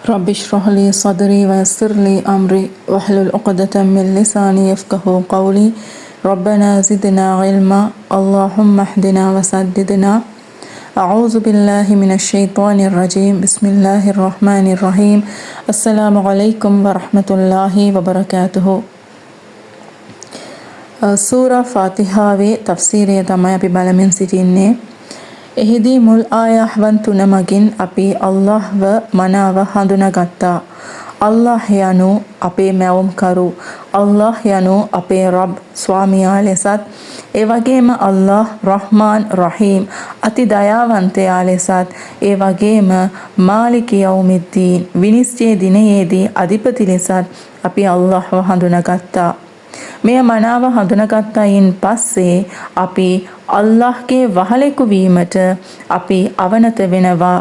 رب اشرح لي صدري ويسر لي أمري واحلل عقدة من لساني يفقه قولي ربنا زدنا علما اللهم اهدنا وسددنا أعوذ بالله من الشيطان الرجيم بسم الله الرحمن الرحيم السلام عليكم ورحمة الله وبركاته සූරා ෆාතිහාවේ තෆ්සීරය තමයි අපි බලමින් සිටින්නේ. එහිදී මුල් ආයහවන් තුන මගින් අපි අල්ලාහ්ව මනාව හඳුනාගත්තා. අල්ලාහ් යනු අපේ මැවුම්කරු, අල්ලාහ් යනු අපේ රබ් ස්වාමියා ලෙසත්, ඒ වගේම අල්ලාහ් රහ්මාන් රහීම් අති දයාවන්තයා ලෙසත්, ඒ වගේම මාලික යෞමිද්දීන් විනිශ්චය දිනයේදී අධිපති ලෙසත් අපි අල්ලාහ්ව හඳුනාගත්තා. මෙය මනාව හඳුනාගත්තයින් පස්සේ අපි අල්ලාහ්ගේ වහලෙකු වීමට අපි අවනත වෙනවා.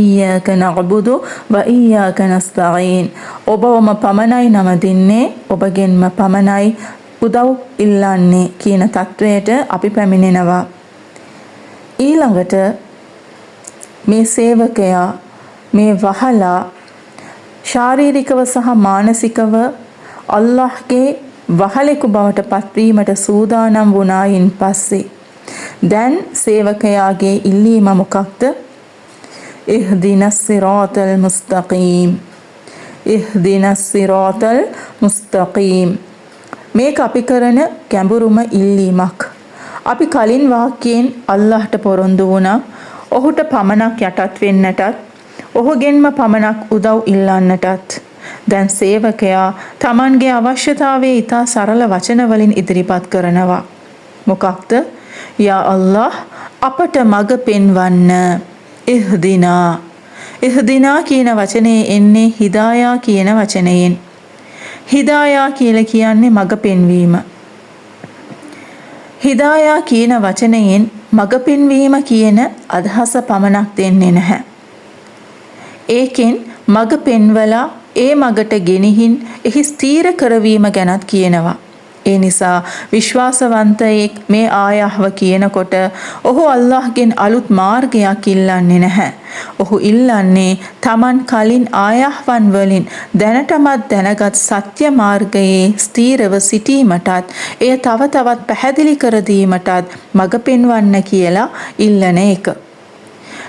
ඉය්යාක නඅබුදු ව ඉය්යාක නස්තഈන්. ඔබවම පමණයි නමදින්නේ, ඔබගෙන්ම පමණයි උදව් ඉල්ලන්නේ කියන තත්වයට අපි පැමිණෙනවා. ඊළඟට මේ සේවකයා මේ වහලා ශාරීරිකව සහ මානසිකව අල්ලාහ්ගේ වහලෙකු බවට පත්වීමට සූදානම් වුණායින් පස්සේ දැන් සේවකයාගේ ඉල්ලීම මොකක්ද? ඉහ්දිනස් සිරාතල් මුස්තකීම්, ඉහ්දිනස් සිරාතල් මුස්තකීම්. මේක අපි කරන ගැඹුරුම ඉල්ලීමක්. අපි කලින් වාක්‍යයෙන් අල්ලාහ්ට පොරොන්දු වුණා ඔහුට පමණක් යටත් වෙන්නටත්, ඔහුගෙන්ම පමණක් උදව් ඉල්ලන්නටත්. දැන් සේවකයා තමන්ගේ අවශ්‍යතාවයේ ඉතා සරල වචන වලින් ඉදිරිපත් කරනවා. මොකක්ද? යා අල්ලාහ් අපට මඟ පෙන්වන්න. ඉහ්දිනා. ඉහ්දිනා කියන වචනේ එන්නේ හිදායා කියන වචනයෙන්. හිදායා කියලා කියන්නේ මඟ පෙන්වීම. හිදායා කියන වචනයෙන් මඟ පෙන්වීම කියන අදහස පමණක් දෙන්නේ නැහැ. ඒකෙන් මඟ පෙන්වලා ඒ මගට ගෙනihin එහි ස්ථීර කරවීම ගැනත් කියනවා. ඒ නිසා විශ්වාසවන්තයෙක් මේ ආයහව කියනකොට ඔහු අල්ලාහ්ගෙන් අලුත් මාර්ගයක් ඉල්ලන්නේ නැහැ. ඔහු ඉල්ලන්නේ Taman කලින් ආයහවන් වලින් දැනටමත් දැනගත් සත්‍ය මාර්ගයේ ස්ථීරව සිටීමටත්, එය තව තවත් පැහැදිලි කර දීමටත් මඟ පෙන්වන්න කියලා ඉල්ලන එක.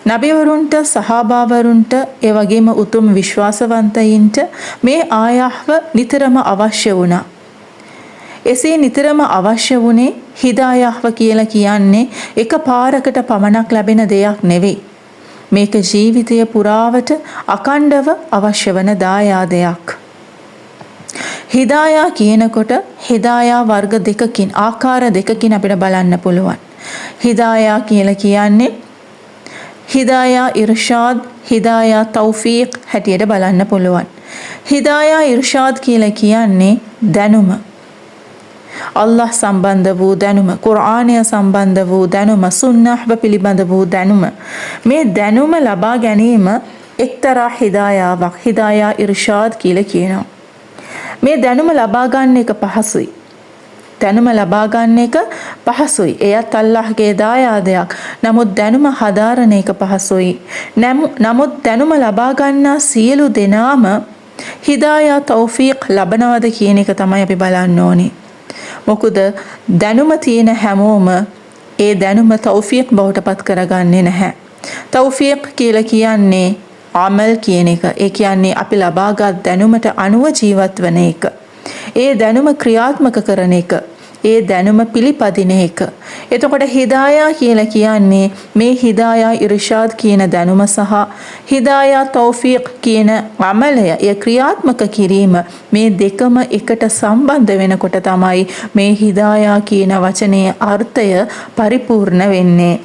නබිවරුන්ට, සහාබාවරුන්ට, ඒ වගේම උතුම් විශ්වාසවන්තයින්ට මේ ආයහව නිතරම අවශ්‍ය වුණා. එසේ නිතරම අවශ්‍ය වුණේ හිදායහව කියලා කියන්නේ එක පාරකට පමණක් ලැබෙන දෙයක් නෙවෙයි. මේක ජීවිතය පුරාවට අකණ්ඩව අවශ්‍ය වන දායාදයක්. හිදායා කියනකොට හිදායා වර්ග දෙකකින්, ආකාර දෙකකින් අපිට බලන්න පුළුවන්. හිදායා කියලා කියන්නේ හිදායා ඉර්ෂාද්, හිදායා තෞෆීක් හැටියට බලන්න පුළුවන්. හිදායා ඉර්ෂාද් කියලා කියන්නේ දැනුම. අල්ලාහ් සම්බන්ධ වූ දැනුම, කුර්ආනය සම්බන්ධ වූ දැනුම, සුන්නහ් පිළිබඳ වූ දැනුම. මේ දැනුම ලබා ගැනීම එක්තරා හිදායාවක්, හිදායා ඉර්ෂාද් කියලා කියනවා. මේ දැනුම ලබා ගන්න එක පහසුයි. දැනුම ලබා ගන්න එක පහසුයි. එයත් අල්ලාහ්ගේ දායාදයක්. නමුත් දැනුම හදාරන එක පහසුයි. නමුත් දැනුම ලබා ගන්නා සියලු දෙනාම හිදායා තෞෆීක් ලබනවද කියන එක තමයි අපි බලන්න ඕනේ. මොකද දැනුම තියෙන හැමෝම ඒ දැනුම තෞෆීක් බවට පත් කරගන්නේ නැහැ. තෞෆීක් කියලා කියන්නේ අමල් කියන එක. ඒ කියන්නේ අපි ලබාගත් දැනුමට අනුව ජීවත් වන එක. ඒ දැනුම ක්‍රියාත්මක කරන එක, ඒ දැනුම පිළිපදින එක. එතකොට හිදායා කියලා කියන්නේ මේ හිදායා ඉර්ෂාද් කියන දැනුම සහ හිදායා තෞෆීක් කියන අමලය, ඒ ක්‍රියාත්මක කිරීම, මේ දෙකම එකට සම්බන්ධ වෙනකොට තමයි මේ හිදායා කියන වචනේ අර්ථය පරිපූර්ණ වෙන්නේ.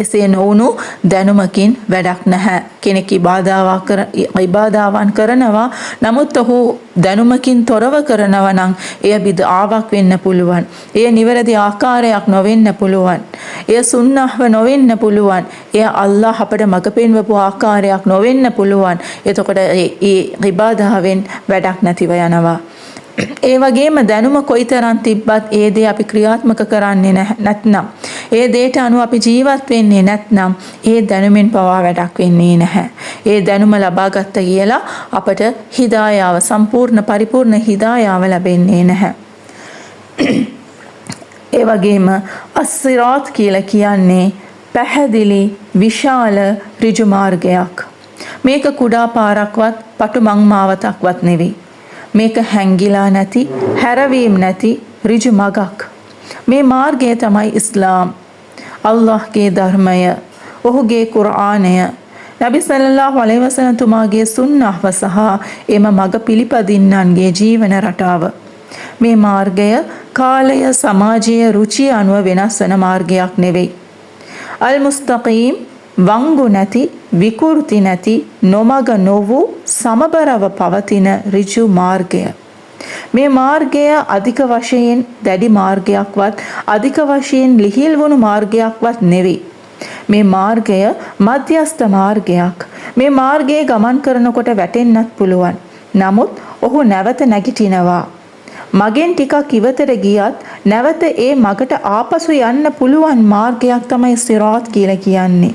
එසේ නොවුණු දැනුමකින් වැඩක් නැහැ. කෙනෙක් ඉබාදාවන් කරනවා, නමුත් ඔහු දැනුමකින් තොරව කරනවා නම් එය බිදආවක් වෙන්න පුළුවන්. එය නිවැරදි ආකාරයක් නොවෙන්න පුළුවන්. එය සුන්නහව නොවෙන්න පුළුවන්. එය අල්ලාහ් අපට මඟ පෙන්වපු ආකාරයක් නොවෙන්න පුළුවන්. එතකොට ඒ ඉබාදාවෙන් වැඩක් නැතිව යනවා. ඒ වගේම දැනුම කොයිතරම් තිබ්බත් ඒ දේ අපි ක්‍රියාත්මක කරන්නේ නැත්නම් ඒ දේට අනුව අපි ජීවත් වෙන්නේ නැත්නම් ඒ දැනුමින් පවා වැඩක් වෙන්නේ නැහැ. ඒ දැනුම ලබාගත්ත කියලා අපට හිදායාව සම්පූර්ණ පරිපූර්ණ හිදායාව ලැබෙන්නේ නැහැ. ඒ වගේම අස්සිරාත් කියලා කියන්නේ පැහැදිලි විශාල ඍජු මාර්ගයක්. මේක කුඩා පාරක්වත් පටු මංමාවතක්වත් නෙවෙයි. මේක හැංගිලා නැති, හැරවීම නැති ඍජු මගක්. මේ මාර්ගය තමයි ඉස්ලාම්. අල්ලාහ්ගේ ධර්මය, ඔහුගේ කුර්ආනය, නබි සල්ලල්ලාහු අලයිහි වසල්ලම් තුමාගේ සුන්නහව සහ එම මග පිළිපදින්නන්ගේ ජීවන රටාව. මේ මාර්ගය කාලය, සමාජීය රුචිය අනුව වෙනස් වන මාර්ගයක් නෙවෙයි. අල් මුස්තකීම් වංගු නැති, විකෘති නැති, නොමග නොවූ සමබරව පවතින ඍජු මාර්ගය. මේ මාර්ගය අධික වශයෙන් දැඩි මාර්ගයක්වත් අධික වශයෙන් ලිහිල් වුණු මාර්ගයක්වත් නෙවෙයි. මේ මාර්ගය මධ්‍යස්ථ මාර්ගයක්. මේ මාර්ගයේ ගමන් කරනකොට වැටෙන්නත් පුළුවන්. නමුත් ඔහු නැවත නැගිටිනවා. මගෙන් ටිකක් ඉවතට ගියත් නැවත ඒ මගට ආපසු යන්න පුළුවන් මාර්ගයක් තමයි සිරාත් කියලා කියන්නේ.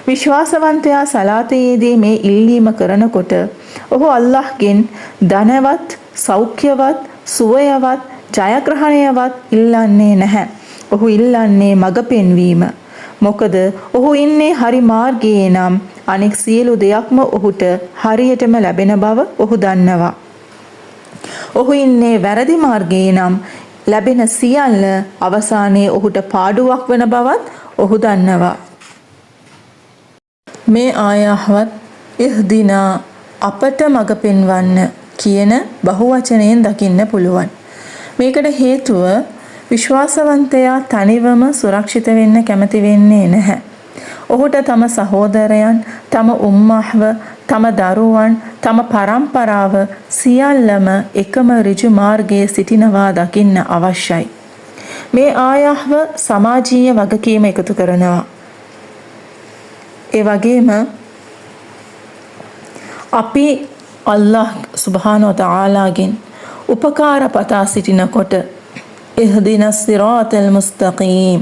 විශ්වාසවන්තයා සලාතයේදී මේ ඉල්ලීම කරනකොට ඔහු අල්ලාහ්ගෙන් ධනවත්, සෞඛ්‍යවත්, සුවයවත්, ජයග්‍රහණයවත් ඉල්ලන්නේ නැහැ. ඔහු ඉල්ලන්නේ මඟ පෙන්වීම. මොකද ඔහු ඉන්නේ හරි මාර්ගයේ නම් අනෙක් සියලු දෙයක්ම ඔහුට හරියටම ලැබෙන බව ඔහු දන්නවා. ඔහු ඉන්නේ වැරදි මාර්ගයේ නම් ලැබෙන සියල්ල අවසානයේ ඔහුට පාඩුවක් වෙන බවත් ඔහු දන්නවා. මේ ආයහවත් ඉහ්දිනා අපට මඟ පෙන්වන්න කියන බහුවචනයෙන් දකින්න පුළුවන්. මේකට හේතුව විශ්වාසවන්තයා තනිවම සුරක්ෂිත වෙන්න කැමති වෙන්නේ නැහැ. ඔහුට තම සහෝදරයන්, තම උම්මහව, තම දරුවන්, තම පරම්පරාව සියල්ලම එකම ඍජු මාර්ගයේ සිටිනවා දකින්න අවශ්‍යයි. මේ ආයහව සමාජීය වගකීම එකතු කරනවා. ඒ වගේම අපි අල්ලාහ් සුබ්හානහු වතාලාගෙන් උපකාර පතා සිටිනකොට ඉහ්දිනස් සිරාතල් මුස්තකීම්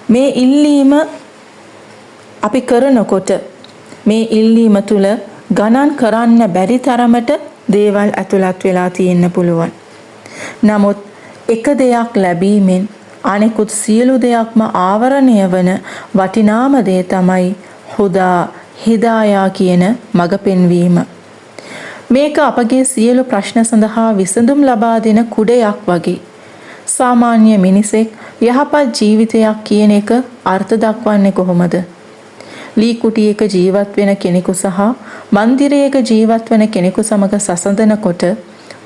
මේ ඉල්ලීම අපි කරනකොට මේ ඉල්ලීම තුල ගණන් කරන්න බැරි තරමට දේවල් ඇතුළත් වෙලා තියෙන්න පුළුවන්. නමුත් එක දෙයක් ලැබීමෙන් අනෙකුත් සියලු දෙයක්ම ආවරණය වන වටිනාම දේ තමයි හුදා, හිදායා කියන මඟ පෙන්වීම. මේක අපගේ සියලු ප්‍රශ්න සඳහා විසඳුම් ලබා දෙන කුඩයක් වගේ. සාමාන්‍ය මිනිසෙක් යහපත් ජීවිතයක් කියන එක අර්ථ දක්වන්නේ කොහොමද? ලී කුටියක ජීවත් වෙන කෙනෙකු සහ මන්දිරයක ජීවත් වෙන කෙනෙකු සමග සසඳනකොට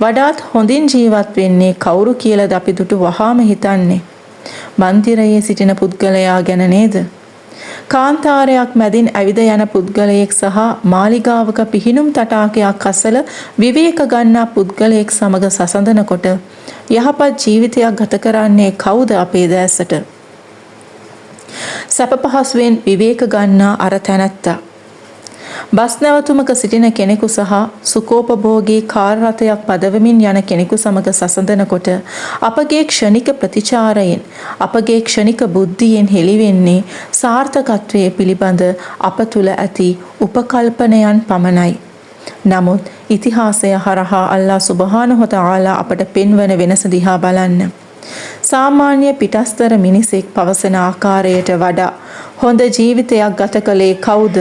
වඩාත් හොඳින් ජීවත් වෙන්නේ කවුරු කියලාද අපි දුටු වහාම හිතන්නේ? මන්දිරයේ සිටින පුද්ගලයා ගැන නේද? කාන්තාරයක් මැදින් ඇවිද යන පුද්ගලයෙක් සහ මාලිගාවක පිහිනුම් තටාකයක් අසල විවේක ගන්නා පුද්ගලයෙක් සමග සසඳනකොට යහපත් ජීවිතයක් ගත කරන්නේ කවුද අපේ දැසට? සැප පහසුවෙන් විවේක ගන්නා අර තැනැත්තා. බස් නැවතුමක සිටින කෙනෙකු සහ සුඛෝපභෝගී කාර් රථයක් පදවමින් යන කෙනෙකු සමග සසඳනකොට අපගේ ක්ෂණික ප්‍රතිචාරයෙන්, අපගේ ක්ෂණික බුද්ධියෙන් හෙළිවෙන්නේ සාර්ථකත්වයේ පිළිබඳ අප තුළ ඇති උපකල්පනයන් පමණයි. නමුත් ඉතිහාසය හරහා අල්ලාහ් සුබ්හානහු වතාලා අපට පෙන්වන වෙනස දිහා බලන්න. සාමාන්‍ය පිටස්තර මිනිසෙක් පවසන ආකාරයට වඩා හොඳ ජීවිතයක් ගත කළේ කවුද?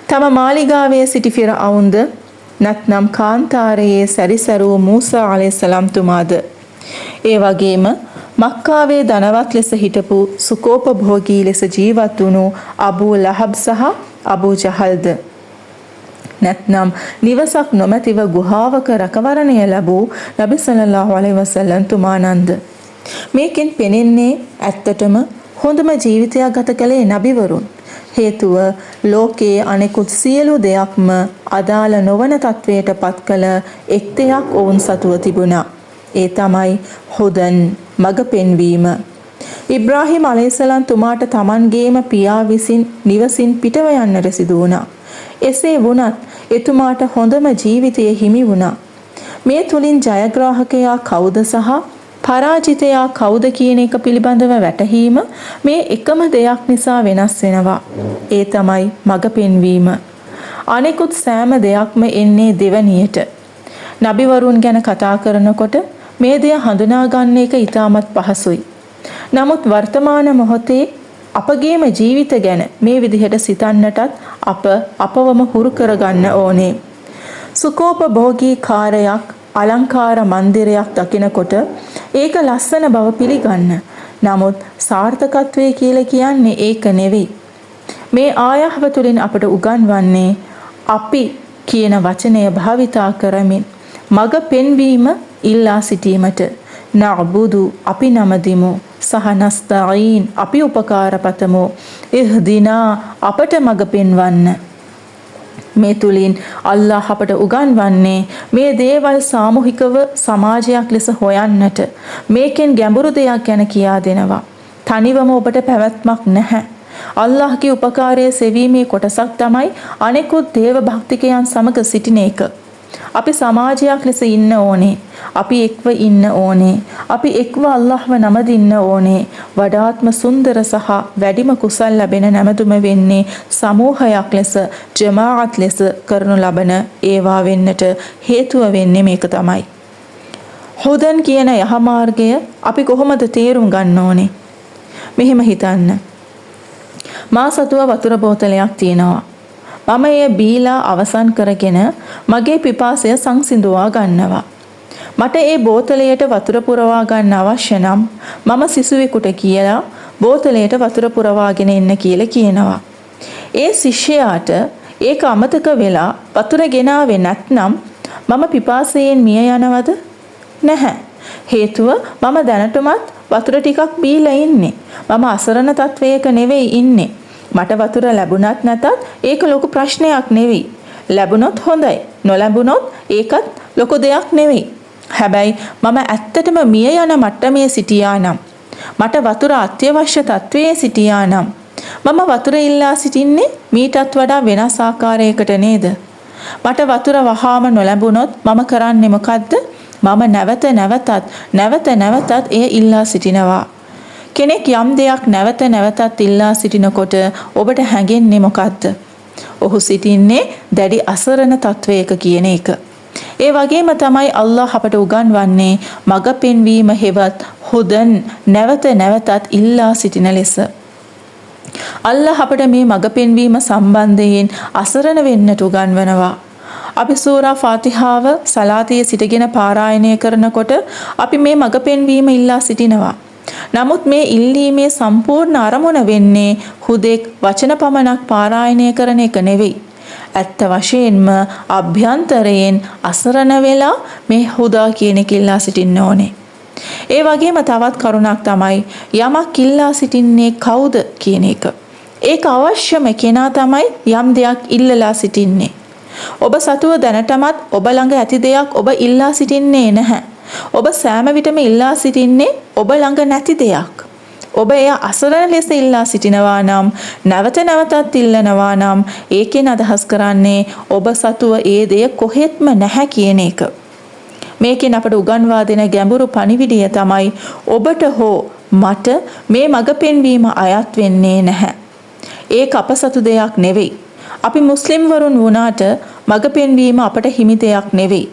තම මාලිගාවේ සිටි ෆිරഔන්ද නැත්නම් කාන්තාරයේ සැරිසරූ මූසා අලයිහිස්සලාම් තුමාද? ඒ වගේම මක්කාවේ ධනවත් ලෙස හිටපු සුඛෝපභෝගී ලෙස ජීවත් වුණු අබූ ලහබ් සහ අබූ ජහල්ද? නැත්නම් නිවසක් නොමැතිව ගුහාවක රැකවරණය ලැබූ නබි සල්ලල්ලාහු අලයිහි වසල්ලම් තුමානන්ද? මේකෙන් පෙනෙන්නේ ඇත්තටම හොඳම ජීවිතයක් ගත කළේ නබිවරුන්. හේතුව ලෝකයේ අනෙකුත් සියලු දෙයක්ම අදාළ නොවන තත්වයට පත් කළ එක් දෙයක් ඔවුන් සතුව තිබුණා. ඒ තමයි හොදන් මඟ පෙන්වීම. ඉබ්‍රාහීම් අලයිහිස්සලාම් තුමාට තමන්ගේම පියා විසින් නිවසින් පිටව යන්නට සිදු වුණා. එසේ වුණත් එතුමාට හොඳම ජීවිතය හිමි වුණා. මේ තුලින් ජයග්‍රාහකයා කවුද සහ පරාජිතයා කවුද කියන එක පිළිබඳව වැටහීම මේ එකම දෙයක් නිසා වෙනස් වෙනවා. ඒ තමයි මඟ පෙන්වීම. අනෙකුත් සෑම දෙයක්ම එන්නේ දෙවනියට. නබිවරුන් ගැන කතා කරනකොට මේ දෙය හඳුනා ගන්න එක ඉතාමත් පහසුයි. නමුත් වර්තමාන මොහොතේ අපගේම ජීවිත ගැන මේ විදිහට සිතන්නටත් අපවම හුරු කරගන්න ඕනේ. සුකෝපභෝගී කාර්යයක් අලංකාර මන්දිරයක් දකිනකොට ඒක ලස්සන බව පිළිගන්න. නමුත් සාර්ථකත්වයේ කියලා කියන්නේ ඒක නෙවෙයි. මේ ආයහව තුළින් අපට උගන්වන්නේ අපි කියන වචනය භාවිතා කරමින් මඟ පෙන්වීම ඉල්ලා සිටීමට. නඅබුදු අපි නමදිමු සහ නස්තഈන් අපි උපකාර පතමු. ඉහ්දිනා අපට මඟ පෙන්වන්න. මේ තුලින් අල්ලාහ් අපට උගන්වන්නේ මේ දේවල් සාමූහිකව සමාජයක් ලෙස හොයන්නට. මේකෙන් ගැඹුරු දෙයක් ගැන කියා දෙනවා. තනිවම ඔබට පැවැත්මක් නැහැ. අල්ලාහ්ගේ උපකාරයේ සෙවීමේ කොටසක් තමයි අනෙකුත් දේව භක්තිකයන් සමග සිටින එක. අපි සමාජයක් ලෙස ඉන්න ඕනේ. අපි එක්ව ඉන්න ඕනේ. අපි එක්ව අල්ලාහ්ව නමදින්න ඕනේ. වඩාත්ම සුන්දර සහ වැඩිම කුසල් ලැබෙන නැමතුම වෙන්නේ සමූහයක් ලෙස, ජමාඅත් ලෙස කරනු ලබන ඒවා වෙන්නට හේතුව වෙන්නේ මේක තමයි. හුදන් කියන යහමාර්ගය අපි කොහොමද තේරුම් ගන්න ඕනේ? මෙහෙම හිතන්න. මා සතුව වතුර බෝතලයක් තියෙනවා. මම එය බීලා අවසන් කරගෙන මගේ පිපාසය සංසිඳුවා ගන්නවා. මට ඒ බෝතලයට වතුර පුරවා ගන්න අවශ්‍ය නම් මම සිසුවෙකුට කියලා බෝතලයට වතුර පුරවාගෙන එන්න කියලා කියනවා. ඒ ශිෂ්‍යයාට ඒක අමතක වෙලා වතුර ගෙනාවේ නැත්නම් මම පිපාසයෙන් මිය යනවද? නැහැ. හේතුව මම දැනටමත් වතුර ටිකක් බීලා ඉන්නේ. මම අසරණ තත්වයක නෙවෙයි ඉන්නේ. මට වතුර ලැබුණත් නැතත් ඒක ලොකු ප්‍රශ්නයක් නෙවෙයි. ලැබුණොත් හොඳයි. නොලැබුණොත් ඒකත් ලොකු දෙයක් නෙවෙයි. හැබැයි මම ඇත්තටම මිය යන මට්ටමේ සිටියා නම්, මට වතුර අත්‍යවශ්‍ය තත්වයේ සිටියා නම්, මම වතුර ඉල්ලා සිටින්නේ මීටත් වඩා වෙනස් ආකාරයකට නේද? මට වතුර වහාම නොලැබුණොත් මම කරන්නේ මොකද්ද? මම නැවත නැවතත් එය ඉල්ලා සිටිනවා. කෙනෙක් යම් දෙයක් නැවත නැවතත් ඉල්ලා සිටිනකොට ඔබට හැඟෙන්නේ මොකද්ද? ඔහු සිටින්නේ දැඩි අසරණ තත්වයක කියන එක. ඒ වගේම තමයි අල්ලාහ් අපට උගන්වන්නේ මඟ පෙන්වීම හෙවත් හුදන් නැවත නැවතත් ඉල්ලා සිටින ලෙස. අල්ලාහ් අපට මේ මඟ පෙන්වීම සම්බන්ධයෙන් අසරණ වෙන්නට උගන්වනවා. අපි සූරා ෆාතිහාව සලාතයේ සිටගෙන පාරායනය කරනකොට අපි මේ මඟ පෙන්වීම ඉල්ලා සිටිනවා. නමුත් මේ ඉල්ලීමේ සම්පූර්ණ අරමුණ වෙන්නේ හුදෙක් වචන පමණක් පාරායනය කරන එක නෙවෙයි. ඇත්ත වශයෙන්ම අභ්‍යන්තරයෙන් අසරණ වෙලා මේ හුදා කියන එක ඉල්ලා සිටින්න ඕනේ. ඒ වගේම තවත් කරුණක් තමයි යමක් ඉල්ලා සිටින්නේ කවුද කියන එක. ඒක අවශ්‍යම කෙනා තමයි යම් දෙයක් ඉල්ලලා සිටින්නේ. ඔබ සතුව දැනටමත් ඔබ ළඟ ඇති දෙයක් ඔබ ඉල්ලා සිටින්නේ නැහැ. ඔබ සෑම විටම ඉල්ලා සිටින්නේ ඔබ ළඟ නැති දෙයක්. ඔබ එය අසරණ ලෙස ඉල්ලා සිටිනවා නම්, නැවත නැවතත් ඉල්ලනවා නම් ඒකෙන් අදහස් කරන්නේ ඔබ සතුව ඒ දෙය කොහෙත්ම නැහැ කියන එක. මේකෙන් අපට උගන්වා දෙන ගැඹුරු පණිවිඩය තමයි ඔබට හෝ මට මේ මඟ පෙන්වීම අයත් වෙන්නේ නැහැ. ඒක අප සතු දෙයක් නෙවෙයි. අපි මුස්ලිම් වරුන් වුණාට මඟ පෙන්වීම අපට හිමි දෙයක් නෙවෙයි.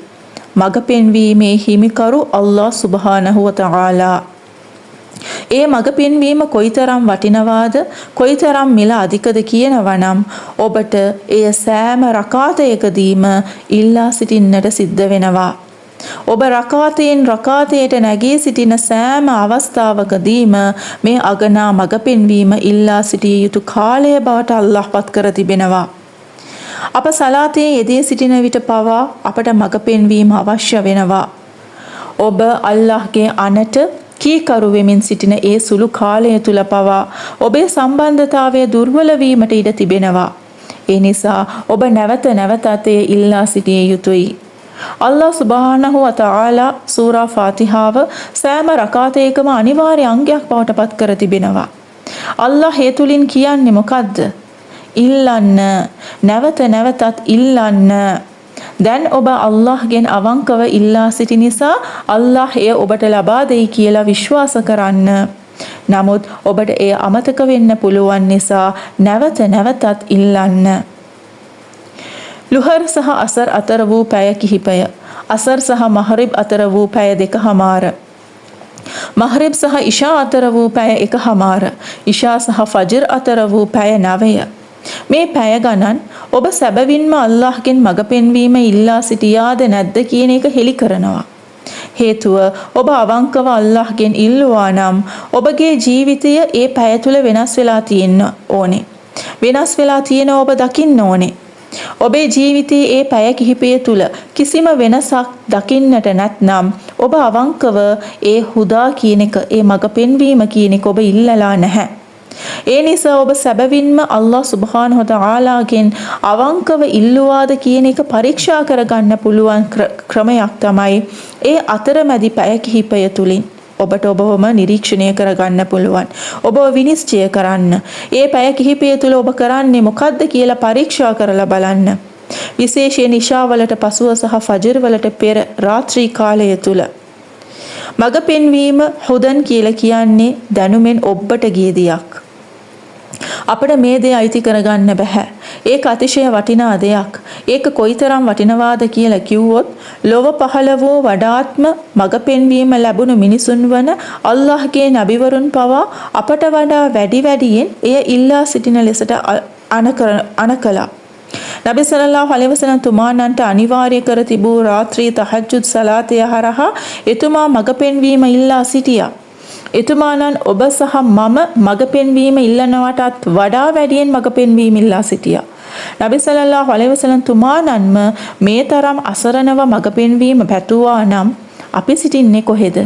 මඟ පෙන්වීමේ හිමිකරු අල්ලාහ් සුබ්හානහු වතාලා. ඒ මඟ පෙන්වීම කොයිතරම් වටිනවාද, කොයිතරම් මිල අධිකද කියනවා නම් ඔබට එය සෑම රකාතයකදීම ඉල්ලා සිටින්නට සිද්ධ වෙනවා. ඔබ රකාතයෙන් රකාතයට නැගී සිටින සෑම අවස්ථාවකදීම මේ අගනා මඟ පෙන්වීම ඉල්ලා සිටිය යුතු කාලය බවට අල්ලාහ් පත් කර තිබෙනවා. අප සලාතේ යෙදී සිටින විට පවා අපට මඟ පෙන්වීම අවශ්‍ය වෙනවා. ඔබ අල්ලාහ්ගේ අනට කීකරු වෙමින් සිටින ඒ සුළු කාලය තුල පවා ඔබේ සම්බන්ධතාවය දුර්වල වීමට ඉඩ තිබෙනවා. ඒ නිසා ඔබ නැවත නැවතත් ඉල්ලා සිටිය යුතුයි. අල්ලාහ් සුබ්හානහු වතාලා සූරා ෆාතිහාව සෑම රකාතයකම අනිවාර්ය අංගයක් බවට පත් කර තිබෙනවා. අල්ලාහ් ඒ තුලින් කියන්නේ මොකද්ද? ඉල්ලන්න, නැවත නැවතත් ඉල්ලන්න. දැන් ඔබ අල්ලාහ්ගෙන් අවංකව ඉල්ලා සිටි නිසා අල්ලාහ් එය ඔබට ලබා දෙයි කියලා විශ්වාස කරන්න. නමුත් ඔබට එය අමතක වෙන්න පුළුවන් නිසා නැවත නැවතත් ඉල්ලන්න. ලුහර් සහ අසර් අතර වූ පැය කිහිපය. අසර් සහ මහරිබ් අතර වූ පැය 2:00. මහරිබ් සහ ඉෂා අතර වූ පැය 1:00. ඉෂා සහ ෆජර් අතර වූ පැය 9. මේ පැය ගණන් ඔබ සැබවින්ම අල්ලාහ්ගෙන් මඟ පෙන්වීම ඉල්ලා සිටියාද නැද්ද කියන එක හෙළි කරනවා. හේතුව ඔබ අවංකව අල්ලාහ්ගෙන් ඉල්ලුවා නම් ඔබගේ ජීවිතය ඒ පැය තුල වෙනස් වෙලා තියෙන්න ඕනේ. වෙනස් වෙලා තියෙන ඔබ දකින්න ඕනේ. ඔබේ ජීවිතයේ ඒ පැය කිහිපය තුල කිසිම වෙනසක් දකින්නට නැත්නම් ඔබ අවංකව ඒ හුදා කියන එක, ඒ මඟ පෙන්වීම කියන එක ඔබ ඉල්ලලා නැහැ. ඒ නිසා ඔබ සැබවින්ම අල්ලාහ් සුබ්හානහු වතාලාගෙන් අවංකව ඉල්ලුවාද කියන එක පරීක්ෂා කරගන්න පුළුවන් ක්‍රමයක් තමයි ඒ අතරමැදි පැය කිහිපය තුලින් ඔබට ඔබවම නිරීක්ෂණය කරගන්න පුළුවන්. ඔබව විනිශ්චය කරන්න. ඒ පැය කිහිපය තුල ඔබ කරන්නේ මොකද්ද කියලා පරීක්ෂා කරලා බලන්න. විශේෂයෙන් ඉෂාවලට පසුව සහ ෆජර් වලට පෙර රාත්‍රී කාලය තුල මඟ පෙන්වීම හුදන් කියලා කියන්නේ දැනුමෙන් ඔබට ගිය දෙයක්. අපිට මේ දේ අයිති කරගන්න බෑ. ඒක අතිශය වටිනා දෙයක්. ඒක කොයිතරම් වටිනවාද කියලා කිව්වොත් ලොව පහළ වූ වඩාත්ම මඟ පෙන්වීම ලැබුණු මිනිසුන් වන අල්ලාහ්ගේ නබිවරුන් පවා අපට වඩා වැඩියෙන් එය ඉල්ලා සිටින ලෙසට අනකලා. නබි සල්ලල්ලාහු අලයිහි වසල්ලම් තුමාණන්ට අනිවාර්ය කර තිබූ රාත්‍රී තහජ්ජුද් සලාතය හරහා එතුමා මඟ පෙන්වීම ඉල්ලා සිටියා. එතුමාණන් ඔබ සහ මම මඟ පෙන්වීම ඉල්ලනවටත් වඩා වැඩියෙන් මඟ පෙන්වීම ඉල්ලා සිටියා. නබි සල්ලල්ලාහු අලයිහි වසල්ලම් තුමාණන්ම මේ තරම් අසරණව මඟ පෙන්වීම පැතුවා නම් අපි සිටින්නේ කොහෙද?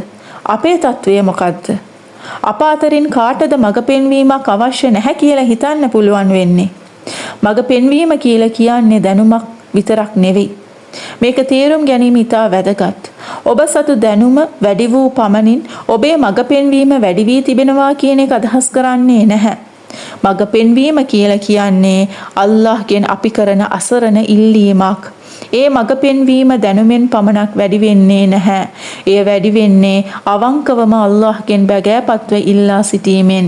අපේ තත්වය මොකද්ද? අප අතරින් කාටද මඟ පෙන්වීමක් අවශ්‍ය නැහැ කියලා හිතන්න පුළුවන් වෙන්නේ? මඟ පෙන්වීම කියලා කියන්නේ දැනුමක් විතරක් නෙවෙයි. මේක තේරුම් ගැනීම ඉතා වැදගත්. ඔබ සතු දැනුම වැඩි වූ පමණින් ඔබේ මඟ පෙන්වීම වැඩි වී තිබෙනවා කියන එක අදහස් කරන්නේ නැහැ. මඟ පෙන්වීම කියලා කියන්නේ අල්ලාහ්ගෙන් අපි කරන අසරණ ඉල්ලීමක්. ඒ මඟ පෙන්වීම දැනුමෙන් පමණක් වැඩි වෙන්නේ නැහැ. එය වැඩි වෙන්නේ අවංකවම අල්ලාහ්ගෙන් බැගෑපත්ව ඉල්ලා සිටීමෙන්.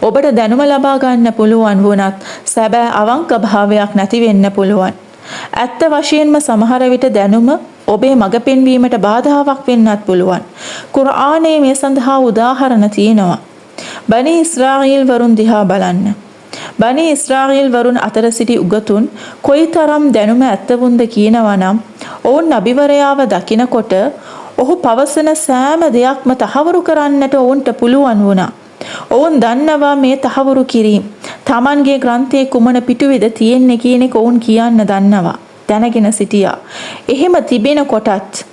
ඔබට දැනුම ලබා ගන්න පුළුවන් වුණත් සැබෑ අවංක භාවයක් නැති වෙන්න පුළුවන්. ඇත්ත වශයෙන්ම සමහර විට දැනුම ඔබේ මඟ පෙන්වීමට බාධාවක් වෙන්නත් පුළුවන්. කුර්ආනයේ මේ සඳහා උදාහරණ තියෙනවා. බනි ඉස්රාඊල් වරුන් දිහා බලන්න. බනි ඉස්රාඊල් වරුන් අතර සිටි උගතුන් කොයිතරම් දැනුම ඇත්තවුන්ද කියනවා නම් ඔවුන් නබිවරයාව දකිනකොට ඔහු පවසන සෑම දෙයක්ම තහවුරු කරන්නට ඔවුන්ට පුළුවන් වුණා. ඔවුන් දන්නවා මේ තහවුරු කිරීම තමන්ගේ ග්‍රන්ථයේ කුමන පිටුවේද තියෙන්නේ කියන එක ඔවුන් කියන්න දන්නවා. දැනගෙන සිටියා. එහෙම තිබෙන කොටත්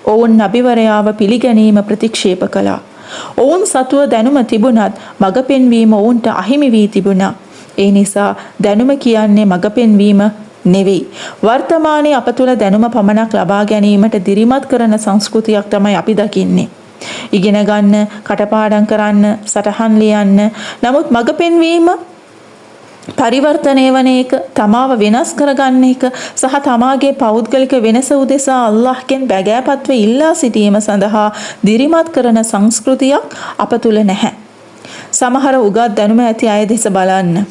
ඔවුන් නබිවරයාව පිළිගැනීම ප්‍රතික්ෂේප කළා. ඔවුන් සතුව දැනුම තිබුණත් මඟ පෙන්වීම ඔවුන්ට අහිමි වී තිබුණා. ඒ නිසා දැනුම කියන්නේ මඟ පෙන්වීම නෙවෙයි. වර්තමානයේ අප තුළ දැනුම පමණක් ලබා ගැනීමට දිරිමත් කරන සංස්කෘතියක් තමයි අපි දකින්නේ. ඉගෙන ගන්න, කටපාඩම් කරන්න, සටහන් ලියන්න. නමුත් මඟ පෙන්වීම පරිවර්තනය වන එක, තමාව වෙනස් කරගන්න එක සහ තමාගේ පෞද්ගලික වෙනස උදෙසා අල්ලාහ්ගෙන් බැගෑපත්ව ඉල්ලා සිටීම සඳහා දිරිමත් කරන සංස්කෘතියක් අප තුළ නැහැ. සමහර උගත් දැනුම ඇති අය දෙස බලන්න.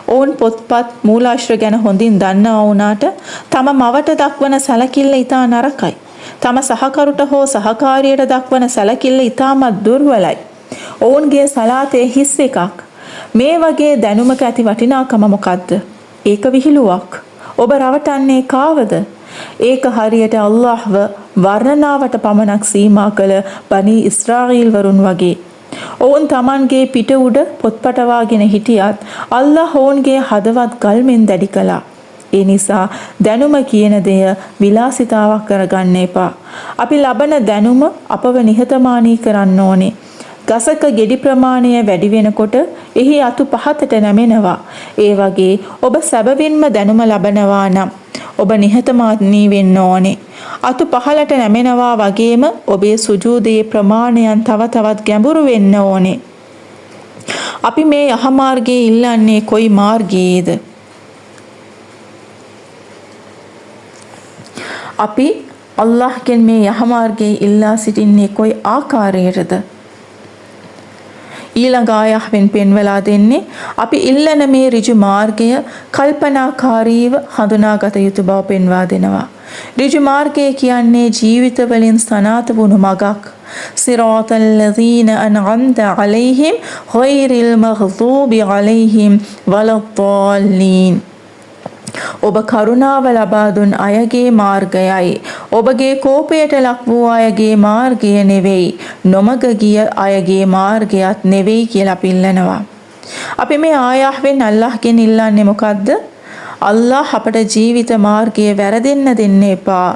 ඔවුන් පොත්පත් මූලාශ්‍ර ගැන හොඳින් දන්නා වුණාට තම මවට දක්වන සැලකිල්ල ඉතා නරකයි. තම සහකරුට හෝ සහකාරියට දක්වන සැලකිල්ල ඉතාමත් දුර්වලයි. ඔවුන්ගේ සලාතේ හිස් එකක්. මේ වගේ දැනුමක ඇති වටිනාකම මොකද්ද? ඒක විහිළුවක්. ඔබ රවටන්නේ කාවද? ඒක හරියට අල්ලාහ්ව වර්ණනාවට පමණක් සීමා කළ බනි ඉස්රාඊල් වරුන් වගේ. ඔවුන් Tamanගේ පිට උඩ පොත්පටවාගෙන හිටියත් අල්ලාහ් ඔවුන්ගේ හදවත් ගල්මෙන් දැඩි කළා. ඒ නිසා දැනුම කියන දෙය විලාසිතාවක් කරගන්න එපා. අපි ලබන දැනුම අපව නිහතමානී කරන්න ඕනේ. ගසක ගෙඩි ප්‍රමාණය වැඩි වෙනකොට එහි අතු පහතට නැමෙනවා. ඒ වගේ ඔබ සැබවින්ම දැනුම ලබනවා නම් ඔබ නිහතමානී වෙන්න ඕනේ. අතු පහලට නැමෙනවා වගේම ඔබේ සුජූදයේ ප්‍රමාණයන් තව තවත් ගැඹුරු වෙන්න ඕනේ. අපි මේ යහමාර්ගයේ ඉල්ලන්නේ කොයි මාර්ගයේද? අපි අල්ලාහ්ගෙන් මේ යහමාර්ගයේ ඉල්ලා සිටින්නේ කොයි ආකාරයටද? ඊළඟ ආයහවෙන් පෙන්වලා දෙන්නේ අපි ඉල්ලන මේ ඍජු මාර්ගය කල්පනාකාරීව හඳුනාගත යුතු බව පෙන්වා දෙනවා. ඍජු මාර්ගය කියන්නේ ජීවිතවලින් සනාථ වුණු මගක්. සිරාතල් ලදීන අන්අම්ත අලයිහිම් ගෛරිල් මග්දූබි අලයිහිම් වලද්දාල්ලීන්. ඔබ කරුණාව ලබා දුන් අයගේ මාර්ගයයි. ඔබගේ කෝපයට ලක් වූ අයගේ මාර්ගය නෙවෙයි. නොමග ගිය අයගේ මාර්ගයත් නෙවෙයි කියලා පිළිනවා. අපි මේ ආයහවෙන් අල්ලාහ්ගෙන් ඉල්ලන්නේ මොකද්ද? අල්ලාහ් අපට ජීවිත මාර්ගය වැරදෙන්න දෙන්න එපා.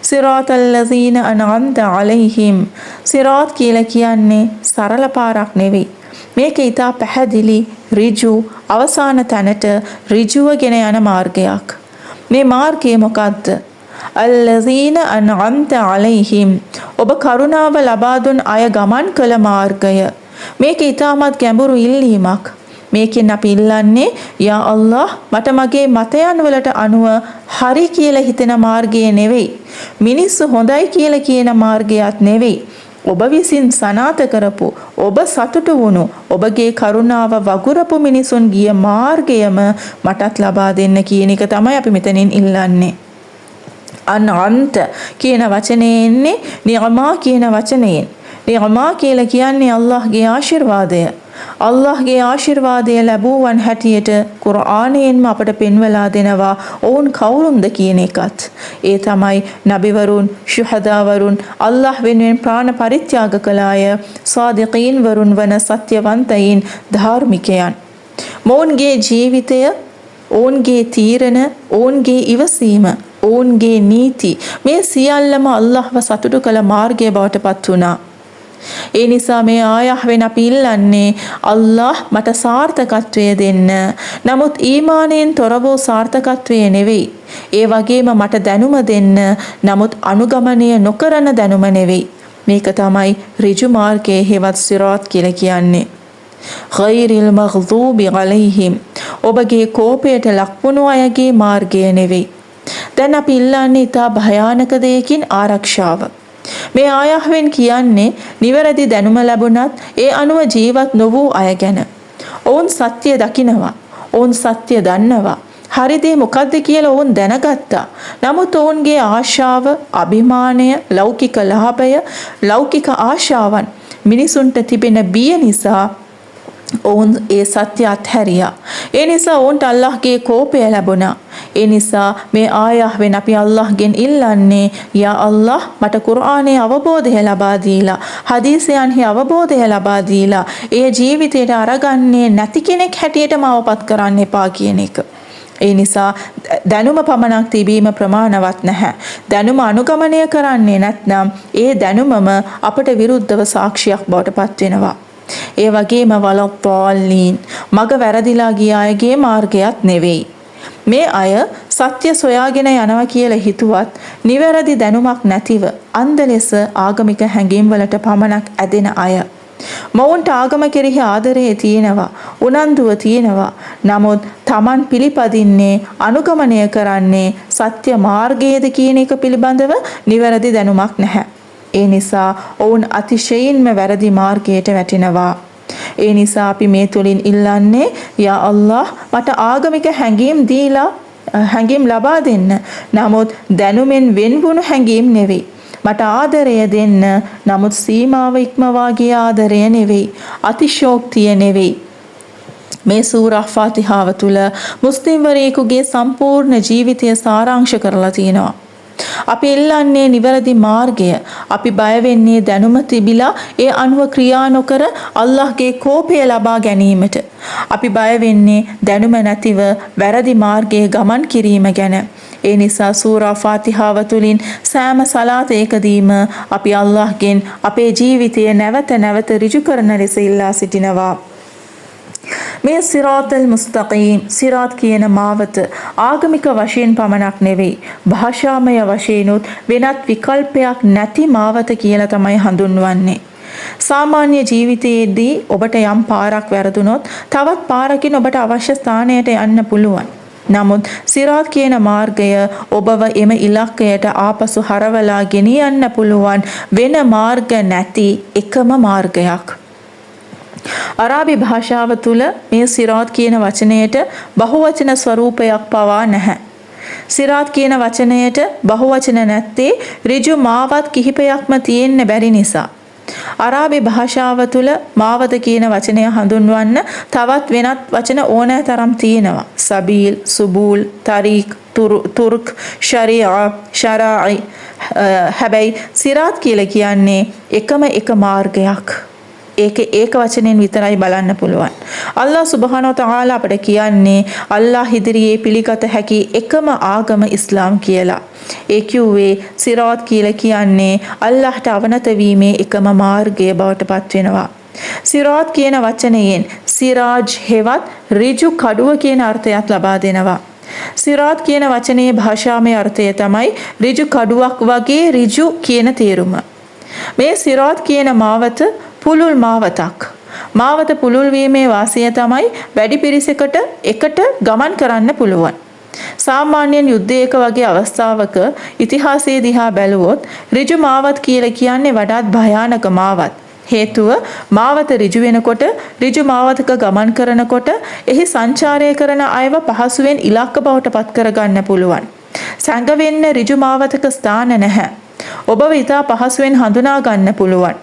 සිරාතල් ලදීන අන්අම්ත අලයිහිම්. සිරාත් කියලා කියන්නේ සරල පාරක් නෙවෙයි. මේක ඊටා පැහැදිලි ඍජු අවසාන තැනට ඍජුවගෙන යන මාර්ගයක්. මේ මාර්ගය මොකද්ද? අල්ලදීන අන්අම්ත අලයිහිම්. ඔබ කරුණාව ලබා දුන් අය ගමන් කළ මාර්ගය. මේක ඊටමත් ගැඹුරු ඉල්ලීමක්. මේකෙන් අපි ඉල්ලන්නේ යා අල්ලාහ් මට මගේ මතයන් වලට අනුව හරි කියලා හිතෙන මාර්ගය නෙවෙයි. මිනිස්සු හොඳයි කියලා කියන මාර්ගයක් නෙවෙයි. ඔබ විසින් සනාථ කරපු ඔබ සතුටු වුණු ඔබගේ කරුණාව වගුරපු මිනිසුන් ගිය මාර්ගයම මටත් ලබා දෙන්න කියන එක තමයි අපි මෙතනින් ඉල්ලන්නේ. අන්අම්ත කියන වචනේ එන්නේ නිඅමා කියන වචනයෙන්. නිඅමා කියලා කියන්නේ අල්ලාහ්ගේ ආශිර්වාදය. අල්ලාහ්ගේ ආශිර්වාදය ලැබුවන් හැටියට කුර්ආනයෙන්ම අපට පෙන්වලා දෙනවා ඔවුන් කවුරුන්ද කියන එකත්. ඒ තමයි නබිවරුන්, ශුහදාවරුන්, අල්ලාහ් වෙනුවෙන් ප්‍රාණ පරිත්‍යාග කළ අය, සාදිකීන් වරුන් වන සත්‍යවන්තයින්, ධාර්මිකයන්. මොවුන්ගේ ජීවිතය, ඔවුන්ගේ තීරණ, ඔවුන්ගේ ඉවසීම, ඔවුන්ගේ නීති මේ සියල්ලම අල්ලාහ්ව සතුටු කළ මාර්ගය බවට පත් වුණා. ඒ නිසා මේ ආයහවෙන් අපි ඉල්ලන්නේ අල්ලාහ් මට සාර්ථකත්වය දෙන්න. නමුත් ඊමානයෙන් තොර වූ සාර්ථකත්වය නෙවෙයි. ඒ වගේම මට දැනුම දෙන්න. නමුත් අනුගමනය නොකරන දැනුම නෙවෙයි. මේක තමයි ඍජු මාර්ගයේ හේවත් සිරාත් කියලා කියන්නේ. ගෛරිල් මග්දූබි අලයිහිම්. ඔබගේ කෝපයට ලක්වුණු අයගේ මාර්ගය නෙවෙයි. දැන් අපි ඉල්ලන්නේ ඉතා භයානක දෙයකින් ආරක්ෂාව. මේ ආයහවෙන් කියන්නේ නිවැරදි දැනුම ලැබුණත් ඒ අනුව ජීවත් නොවූ අය ගැන. ඔවුන් සත්‍ය දකිනවා. ඔවුන් සත්‍ය දන්නවා. හරි දේ මොකද්ද කියලා ඔවුන් දැනගත්තා. නමුත් ඔවුන්ගේ ආශාව, අභිමානය, ලෞකික ලාභය, ලෞකික ආශාවන් මිනිසුන්ට තිබෙන බිය නිසා ඔවුන් ඒ සත්‍ය අත්හැරියා. ඒ නිසා ඔවුන්ට අල්ලාහ්ගේ කෝපය ලැබුණා. ඒ නිසා මේ ආයහවෙන් අපි අල්ලාහ්ගෙන් ඉල්ලන්නේ යා අල්ලාහ් මට කුර්ආනයේ අවබෝධය ලබා දීලා, හදීසයන්හි අවබෝධය ලබා දීලා, ඒ ජීවිතයට අරගන්නේ නැති කෙනෙක් හැටියට මාවපත් කරන්න එපා කියන එක. ඒ නිසා දැනුම පමණක් තිබීම ප්‍රමාණවත් නැහැ. දැනුම අනුගමනය කරන්නේ නැත්නම් ඒ දැනුමම අපට විරුද්ධව සාක්ෂියක් බවට පත් වෙනවා. ඒ වගේම වලද්දාල්ලීන් මග වැරදිලා ගිය අයගේ මාර්ගයක් නෙවෙයි. මේ අය සත්‍ය සොයාගෙන යනවා කියලා හිතුවත් නිවැරදි දැනුමක් නැතිව අන්ධ ලෙස ආගමික හැඟීම් වලට පමණක් ඇදෙන අය. මොවුන්ට ආගම කෙරෙහි ආදරය තියෙනවා, උනන්දුව තියෙනවා. නමුත් Taman පිළිපදින්නේ, අනුගමනය කරන්නේ සත්‍ය මාර්ගයේද කියන එක පිළිබඳව නිවැරදි දැනුමක් නැහැ. ඒ නිසා ඔවුන් අතිශයින්ම වැරදි මාර්ගයට වැටෙනවා. ඒ නිසා අපි මේ තුලින් ඉල්ලන්නේ යා අල්ලාහ් මට ආගමික හැඟීම් ලබා දෙන්න. නමුත් දැනුමෙන් වෙන්වුණු හැඟීම් නෙවෙයි. මට ආදරය දෙන්න. නමුත් සීමාව ඉක්මවා ගිය ආදරය නෙවෙයි. අතිශෝක්තිය නෙවෙයි. මේ සූරා ෆාතිහාව තුල මුස්ලිම්වරයෙකුගේ සම්පූර්ණ ජීවිතය සාරාංශ කරලා තියෙනවා. අපි ඉල්ලන්නේ නිවැරදි මාර්ගය. අපි බය වෙන්නේ දැනුම තිබිලා ඒ අනුව ක්‍රියා නොකර අල්ලාහ්ගේ කෝපය ලබා ගැනීමට. අපි බය වෙන්නේ දැනුම නැතිව වැරදි මාර්ගයේ ගමන් කිරීම ගැන. ඒ නිසා සූරා ෆාතිහාව තුලින් සෑම සලාතයකදීම අපි අල්ලාහ්ගෙන් අපේ ජීවිතය නැවත නැවත ඍජු කරන ලෙස ඉල්ලා සිටිනවා. මේ සිරාතල් මුස්තකීම්, සිරාත් කියන මාවත ආගමික වශයෙන් පමණක් නෙවෙයි, භාෂාමය වශයෙන්ුත් වෙනත් විකල්පයක් නැති මාවත කියලා තමයි හඳුන්වන්නේ. සාමාන්‍ය ජීවිතයේදී ඔබට යම් පාරක් වැරදුනොත් තවත් පාරකින් ඔබට අවශ්‍ය ස්ථානයට යන්න පුළුවන්. නමුත් සිරාත් කියන මාර්ගය ඔබව එම ඉලක්කයට ආපසු හරවලා ගෙනියන්න පුළුවන් වෙන මාර්ග නැති එකම මාර්ගයක්. අරාබි භාෂාව තුළ මේ සිරාත් කියන වචනයට බහුවචන ස්වරූපයක් පවා නැහැ. සිරාත් කියන වචනයට බහුවචන නැත්තේ ඍජු මාවත් කිහිපයක්ම තියෙන්න බැරි නිසා. අරාබි භාෂාව තුළ මාවත කියන වචනය හඳුන්වන්න තවත් වෙනත් වචන ඕනෑ තරම් තියෙනවා. සබීල්, සුබූල්, තරීක්, තුර්ක්, ශරියා, ශරායි. හැබැයි සිරාත් කියලා කියන්නේ එකම එක මාර්ගයක්. ඒක වචනෙන් විතරයි බලන්න පුළුවන්. අල්ලාහ් සුබ්හානහු වතාලා අපට කියන්නේ අල්ලාහ් ඉදිරියේ පිළිගත හැකි එකම ආගම ඉස්ලාම් කියලා. ඒ කිව්වේ සිරාත් කියලා කියන්නේ අල්ලාහ්ට අවනත වීමේ එකම මාර්ගය බවට පත් වෙනවා. සිරාත් කියන වචනයෙන් සිරාජ් හෙවත් ඍජු කඩුව කියන අර්ථයක් ලබා දෙනවා. සිරාත් කියන වචනේ භාෂාමය අර්ථය තමයි ඍජු කඩුවක් වගේ ඍජු කියන තේරුම. මේ සිරාත් කියන මාවත පුළුල් මාවතක්. මාවත පුළුල් වීමේ වාසිය තමයි වැඩි පිරිසකට එකට ගමන් කරන්න පුළුවන්. සාමාන්‍යයෙන් යුද්ධයක වගේ අවස්ථාවක ඉතිහාසයේ දිහා බැලුවොත් ඍජු මාවත් කියලා කියන්නේ වඩාත් භයානක මාවත්. හේතුව මාවත ඍජු වෙනකොට ඍජු මාවතක ගමන් කරනකොට එහි සංචාරය කරන අයව පහසුවෙන් ඉලක්ක බවට පත් කරගන්න පුළුවන්. සංගවෙන්න ඍජු මාවතක ස්ථාන නැහැ. ඔබව ඉතා පහසුවෙන් හඳුනා ගන්න පුළුවන්.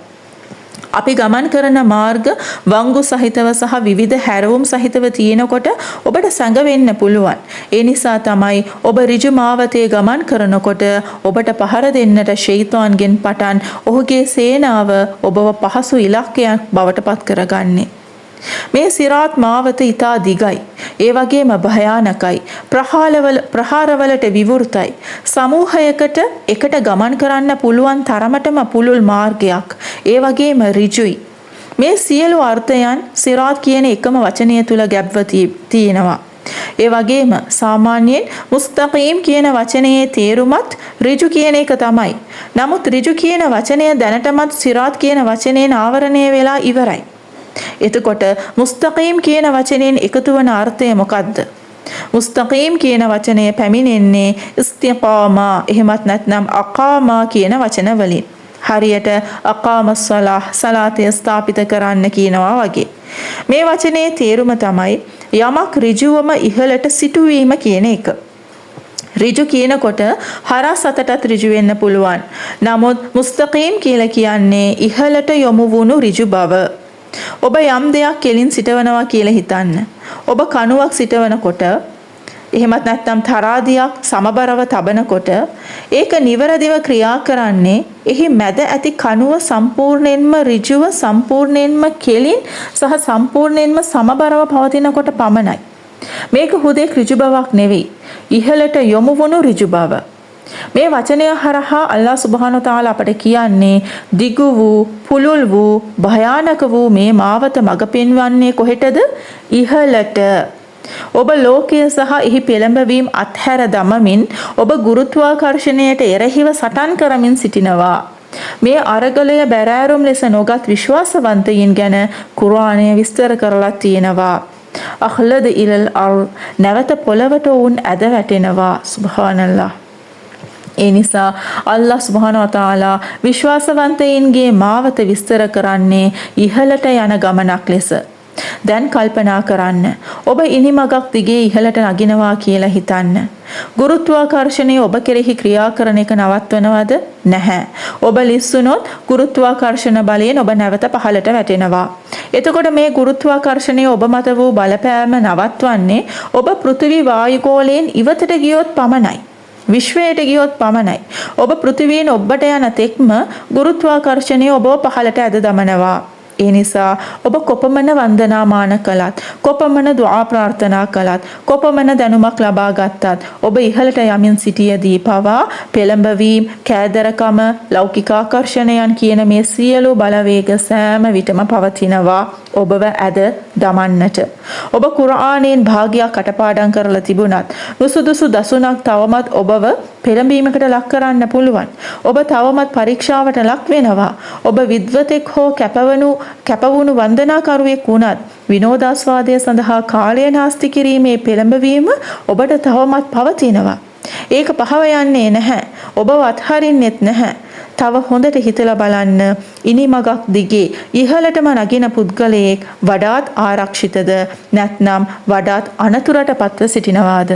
අපි ගමන් කරන මාර්ග වංගු සහිතව සහ විවිධ හැරවුම් සහිතව තියෙනකොට ඔබට සංගවෙන්න පුළුවන්. ඒ නිසා තමයි ඔබ ඍජු මාවතේ ගමන් කරනකොට ඔබට පහර දෙන්නට ෂයිතාන්ගෙන් පටන් ඔහුගේ සේනාව ඔබව පහසු ඉලක්කයක් බවට පත් කරගන්නේ. මේ සිරාත් මාවත ඉතා දිගයි. ඒ වගේම භයානකයි. ප්‍රහාරවලට විවෘතයි. සමූහයකට එකට ගමන් කරන්න පුළුවන් තරමටම පුළුල් මාර්ගයක්. ඒ වගේම ඍජුයි. මේ සියලු අර්ථයන් සිරාත් කියන එකම වචනය තුල ගැබ්ව තියෙනවා. ඒ වගේම සාමාන්‍යයෙන් මුස්තකීම් කියන වචනයේ තේරුමත් ඍජු කියන එක තමයි. නමුත් ඍජු කියන වචනය දැනටමත් සිරාත් කියන වචනයෙන් ආවරණය වෙලා ඉවරයි. එතකොට මුස්තකීම් කියන වචනයෙන් එකතු වන අර්ථය මොකක්ද? මුස්තකීම් කියන වචනය පැමිණෙන්නේ ඉස්තිකාමා එහෙමත් නැත්නම් අකාමා කියන වචන වලින්. හරියට අකාමස් සලාහ් සලාතය ස්ථාපිත කරන්න කියනවා වගේ. මේ වචනේ තේරුම තමයි යමක් ඍජුවම ඉහළට සිටුවීම කියන එක. ඍජු කියනකොට හරස් අතටත් ඍජු වෙන්න පුළුවන්. නමුත් මුස්තකීම් කියලා කියන්නේ ඉහළට යොමු වුණු ඍජු බව. ඔබ යම් දෙයක් කෙලින් සිටවනවා කියලා හිතන්න. ඔබ කණුවක් සිටවනකොට එහෙමත් නැත්නම් තරාදියක් සමබරව තබනකොට ඒක නිවැරදිව ක්‍රියා කරන්නේ එහි මැද ඇති කණුව සම්පූර්ණයෙන්ම ඍජුව සම්පූර්ණයෙන්ම කෙලින් සහ සම්පූර්ණයෙන්ම සමබරව පවතිනකොට පමණයි. මේක හුදෙක් ඍජු බවක් නෙවෙයි. ඉහළට යොමු වුණු ඍජු බව. මේ වචනය හරහා අල්ලාහ් සුබ්හානහු තාලා අපට කියන්නේ දිගු වූ පුළුල් වූ භයානක වූ මේ මාවත මඟ පෙන්වන්නේ කොහෙටද? ඉහළට. ඔබ ලෝකය සහ එහි පෙළඹවීම අත්හැර දමමින් ඔබ ගුරුත්වාකර්ෂණයට එරෙහිව සටන් කරමින් සිටිනවා. මේ අරගලය බැරෑරුම් ලෙස නොගත් විශ්වාසවන්තයින් ගැන කුර්ආනය විස්තර කරලා තියෙනවා. අඛ්ලද ඉලල් අර් නැවත පොළවට වුන් ඇද වැටෙනවා. සුබ්හානල්ලාහ්. ඒ නිසා අල්ලාහ් සුබ්හානහු වතාලා විශ්වාසවන්තයින්ගේ මාවත විස්තර කරන්නේ ඉහළට යන ගමනක් ලෙස. දැන් කල්පනා කරන්න. ඔබ ඉනිමගක් දිගේ ඉහළට නගිනවා කියලා හිතන්න. ගුරුත්වාකර්ෂණය ඔබ කෙරෙහි ක්‍රියා කරන එක නවත්වනවද? නැහැ. ඔබ ලිස්සුනොත් ගුරුත්වාකර්ෂණ බලයෙන් ඔබ නැවත පහළට වැටෙනවා. එතකොට මේ ගුරුත්වාකර්ෂණය ඔබ මත වූ බලපෑම නවත්වන්නේ ඔබ පෘථිවි වායුගෝලයෙන් ඉවතට ගියොත් පමණයි. විශ්වයට ගියොත් පමණයි. ඔබ පෘථිවියෙන් ඔබට යන තෙක්ම ගුරුත්වාකර්ෂණය ඔබව පහළට ඇද දමනවා. ඒ නිසා ඔබ කොපමණ වන්දනාමාන කළත්, කොපමණ දුආ ප්‍රාර්ථනා කළත්, කොපමණ දැනුමක් ලබා ගත්තත් ඔබ ඉහළට යමින් සිටියදී පවා පෙළඹවීම, කෑදරකම, ලෞකික ආකර්ෂණයන් කියන මේ සියලු බලවේග සෑම විටම පවතිනවා ඔබව ඇද දමන්නට. ඔබ කුර්ආනයෙන් භාගයක් කටපාඩම් කරලා තිබුණත් නුසුදුසු දසුණක් තවමත් ඔබව පෙළඹීමකට ලක් කරන්න පුළුවන්. ඔබ තවමත් පරීක්ෂාවට ලක් වෙනවා. ඔබ විද්වතෙක් හෝ කැපවුණු වන්දනාකරුවෙක් වුණත් විනෝදාස්වාදය සඳහා කාලය නාස්ති කිරීමේ පෙළඹවීම ඔබට තවමත් පවතිනවා. ඒක පහව යන්නේ නැහැ. ඔබව අත්හරින්නෙත් නැහැ. තව හොඳට හිතලා බලන්න, ඉනිමගක් දිගේ ඉහළටම නගින පුද්ගලයෙක් වඩාත් ආරක්ෂිතද නැත්නම් වඩාත් අනතුරට පත්ව සිටිනවාද?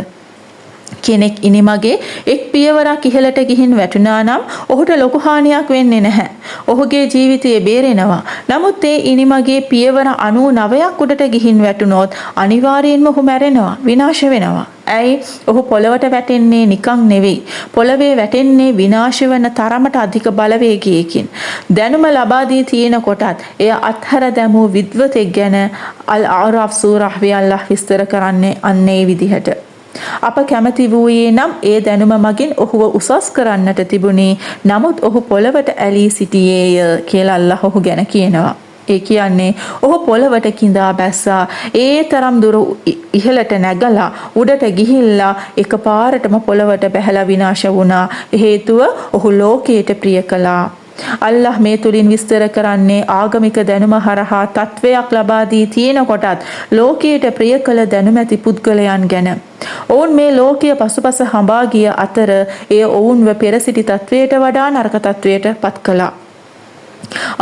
කෙනෙක් ඉනිමගේ එක් පියවරක් ඉහළට ගිහින් වැටුණා නම් ඔහුට ලොකු හානියක් වෙන්නේ නැහැ. ඔහුගේ ජීවිතය බේරෙනවා. නමුත් ඒ ඉනිමගේ පියවර 99ක් උඩට ගිහින් වැටුනොත් අනිවාර්යයෙන්ම ඔහු මැරෙනවා, විනාශ වෙනවා. ඇයි? ඔහු පොළවට වැටෙන්නේ නිකන් නෙවෙයි. පොළවේ වැටෙන්නේ විනාශ වෙන තරමට අධික බලවේගයකින්. දැනුම ලබා දී තියෙන කොටත් එය අත්හැර දැමූ විද්වතෙක් ගැන අල් ආරාෆ් සූරාවේ අල්ලාහ් විස්තර කරන්නේ අන්නේ විදිහට. අප කැමති වූයේ නම් ඒ දැනුම මගින් ඔහුව උසස් කරන්නට තිබුණේ. නමුත් ඔහු පොළවට ඇලී සිටියේය කියලා අල්ලාහ් ඔහු ගැන කියනවා. ඒ කියන්නේ ඔහු පොළවට කිඳා බැස්සා. ඒ තරම් දුර ඉහළට නැගලා උඩට ගිහිල්ලා එකපාරටම පොළවට බැහැලා විනාශ වුණා. හේතුව ඔහු ලෝකයට ප්‍රිය කළා. අල්ලාහ් මේ තුලින් විස්තර කරන්නේ ආගමික දැනුම හරහා තත්වයක් ලබා දී තියෙන කොටත් ලෝකයට ප්‍රිය කළ දැනුම ඇති පුද්ගලයන් ගැන. ඔවුන් මේ ලෝකයේ පසුපස හඹා ගිය අතර එය ඔවුන්ව පෙර සිටි තත්වයට වඩා නරක තත්වයට පත් කළා.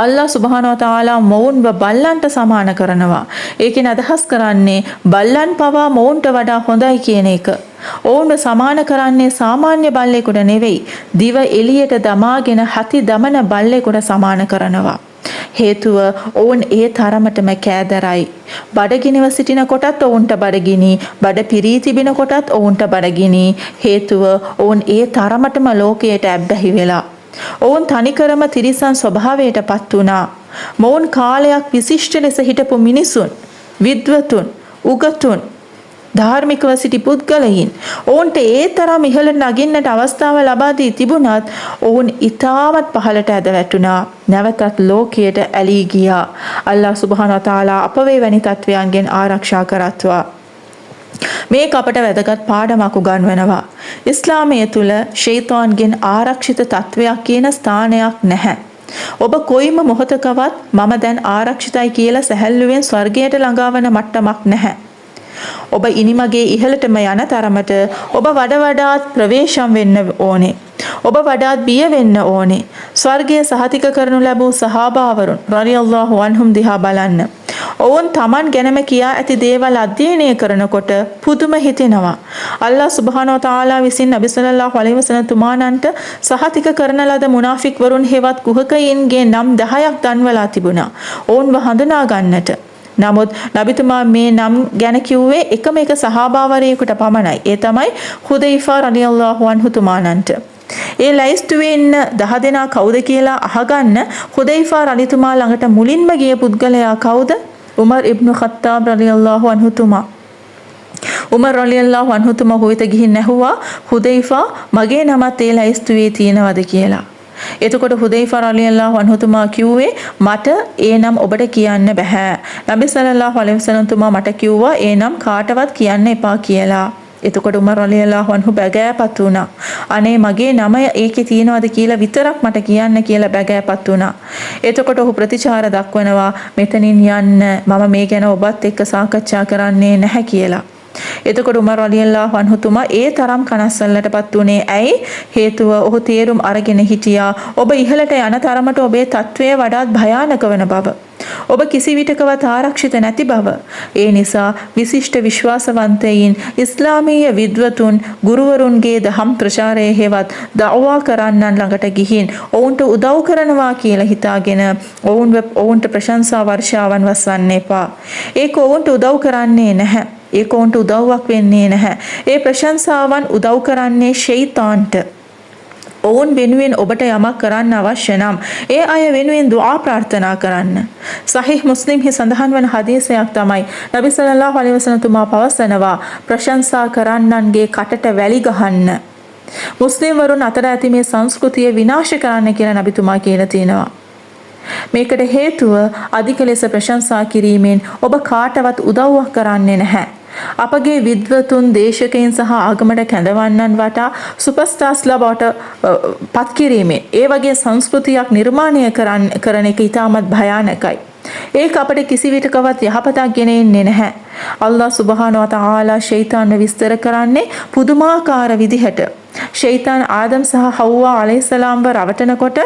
අල්ලාහ් සුබ්හානහු වතාලා මොවුන්ව බල්ලන්ට සමාන කරනවා. ඒකෙන් අදහස් කරන්නේ බල්ලන් පවා මොවුන්ට වඩා හොඳයි කියන එක. ඔවුන්ව සමාන කරන්නේ සාමාන්‍ය බල්ලෙකුට නෙවෙයි, දිව එළියට දමාගෙන හති දමන බල්ලෙකුට සමාන කරනවා. හේතුව ඔවුන් ඒ තරමටම කෑදරයි. බඩගිනිව සිටින කොටත් ඔවුන්ට බඩගිනි, බඩ පිරී තිබෙන කොටත් ඔවුන්ට බඩගිනි. හේතුව ඔවුන් ඒ තරමටම ලෝකයට ඇබ්බැහි වෙලා. ඔවුන් තනිකරම තිරිසන් ස්වභාවයට පත් වුණා. මොවුන් කාලයක් විශිෂ්ට ලෙස හිටපු මිනිසුන්, විද්වතුන්, උගතුන්, ධාර්මිකව සිටි පුද්ගලයින්. ඔවුන්ට ඒ තරම් ඉහළ නගින්නට අවස්ථාව ලබා දී තිබුණත් ඔවුන් ඊටමත් පහළට ඇද වැටුණා. නැවතත් ලෝකයට ඇලී ගියා. අල්ලාහ් සුබ්හානහු වතාලා අප වැනි තත්වයන්ගෙන් ආරක්ෂා කරත්වා. මේක අපට වැදගත් පාඩමක් උගන්වනවා. ඉස්ලාමය තුල ෂයිතාන්ගෙන් ආරක්ෂිත තත්වයක් කියන ස්ථානයක් නැහැ. ඔබ කොයිම මොහොතකවත් මම දැන් ආරක්ෂිතයි කියලා සැහැල්ලුවෙන් ස්වර්ගයට ළඟාවන මට්ටමක් නැහැ. ඔබ ඉනිමගේ ඉහළටම යන තරමට ඔබ වඩාත් ප්‍රවේශම් වෙන්න ඕනේ. ඔබ වඩාත් බිය වෙන්න ඕනේ. ස්වර්ගය සහතික කරනු ලැබූ සහාබාවරුන් රලියල්ලාහු අන්හුම් දිහා බලන්න. ඔවුන් Taman ගැනම කියා ඇති දේවල් අධ්‍යයනය කරනකොට පුදුම හිතෙනවා. අල්ලාහ් සුබ්හානහු වතාලා විසින් නබි සල්ලල්ලාහු අලයිහි වසල්ලම් තුමාණන්ට සහතික කරන ලද මුනාෆික් වරුන් හේවත් කුහකයින්ගේ නම් 10ක් දන්වලා තිබුණා. ඔවුන්ව හඳුනා ගන්නට. නමුත් නබිතුමා මේ නම් ගැන කිව්වේ එකම එක සහාබාවරයෙකුට පමණයි. ඒ තමයි හුදයිෆා රලියල්ලාහු අන්හු තුමාණන්ට. ඒ ලයිස්තුවේ ඉන්න 10 දෙනා කවුද කියලා අහගන්න හුදයිෆා රලිතුමා ළඟට මුලින්ම ගිය පුද්ගලයා කවුද? උමර් ඉබ්නු ඛත්තාබ් රලියල්ලාහු අන්හු තුමා. උමර් රලියල්ලාහු අන්හු තුමා හොයත ගිහින් ඇහුවා හුදයිෆා මගේ නමත් ඒ ලයිස්තුවේ තියෙනවද කියලා. එතකොට හුදයිෆා රලියල්ලාහු අන්හු තුමා කිව්වේ මට ඒ නම් ඔබට කියන්න බෑ. නබි සල්ලල්ලාහු අලයිහි වසල්ලම් තුමා මට කිව්වා ඒ නම් කාටවත් කියන්න එපා කියලා. එතකොට උමර් රලියල්ලාහු අන්හු බැගෑපත් වුණා. අනේ මගේ නම ඒකේ තියෙනවද කියලා විතරක් මට කියන්න කියලා බැගෑපත් වුණා. එතකොට ඔහු ප්‍රතිචාර දක්වනවා මෙතනින් යන්න මම මේ ගැන ඔබත් එක්ක සාකච්ඡා කරන්නේ නැහැ කියලා. එතකොට උමර් රලියල්ලාහු අන්හු තුමා ඒ තරම් කනස්සල්ලටපත් උනේ ඇයි? හේතුව ඔහු තේරුම් අරගෙන හිටියා ඔබ ඉහළට යන තරමට ඔබේ තත්වය වඩාත් භයානක වන බව. ඔබ කිසි විටකවත් ආරක්ෂිත නැති බව. ඒ නිසා විශිෂ්ට විශ්වාසවන්තයින්, ඉස්ලාමීය විද්වතුන්, ගුරුවරුන්ගේ දහම් ප්‍රචාරයේ හේවත් දඅවා කරන්නන් ළඟට ගිහින් ඔවුන්ට උදව් කරනවා කියලා හිතාගෙන ඔවුන්ට ප්‍රශංසා වර්ෂාවන් වස්සන්න එපා. ඒක ඔවුන්ට උදව් කරන්නේ නැහැ. ඒක ඔවුන්ට උදව්වක් වෙන්නේ නැහැ. ඒ ප්‍රශංසාවන් උදව් කරන්නේ ෂයිතාන්ට. ඔවුන් වෙනුවෙන් ඔබට යමක් කරන්න අවශ්‍ය නම් ඒ අය වෙනුවෙන් දුආ ප්‍රාර්ථනා කරන්න. සහීහ් මුස්ලිම්හි සඳහන් වන හදීසයක් තමයි නබි සල්ලල්ලාහු අලයිහි වසල්ලම් තුමා පවසනවා ප්‍රශංසා කරන්නන්ගේ කටට වැලි ගහන්න. මුස්ලිම් වරුන් අතර ඇති මේ සංස්කෘතිය විනාශ කරන්න කියලා නබිතුමා කියලා තියෙනවා. මේකට හේතුව අධික ලෙස ප්‍රශංසා කිරීමෙන් ඔබ කාටවත් උදව්වක් කරන්නේ නැහැ. අපගේ විද්වතුන්, දේශකයන් සහ ආගමට කැඳවන්නන් වටා සුපර්ස්ටාර්ස්ලා බවට පත් කිරීමෙන් ඒ වගේ සංස්කෘතියක් නිර්මාණය කරන එක ඉතාමත් භයානකයි. ඒක අපිට කිසි විටකවත් යහපතක් ගෙන එන්නේ නැහැ. අල්ලාහ් සුබ්හානහු වතාලා ෂයිතාන්ව විස්තර කරන්නේ පුදුමාකාර විදිහට. ෂයිතාන් ආදම් සහ හව්වා අලයිහිස්සලාම්ව රවටනකොට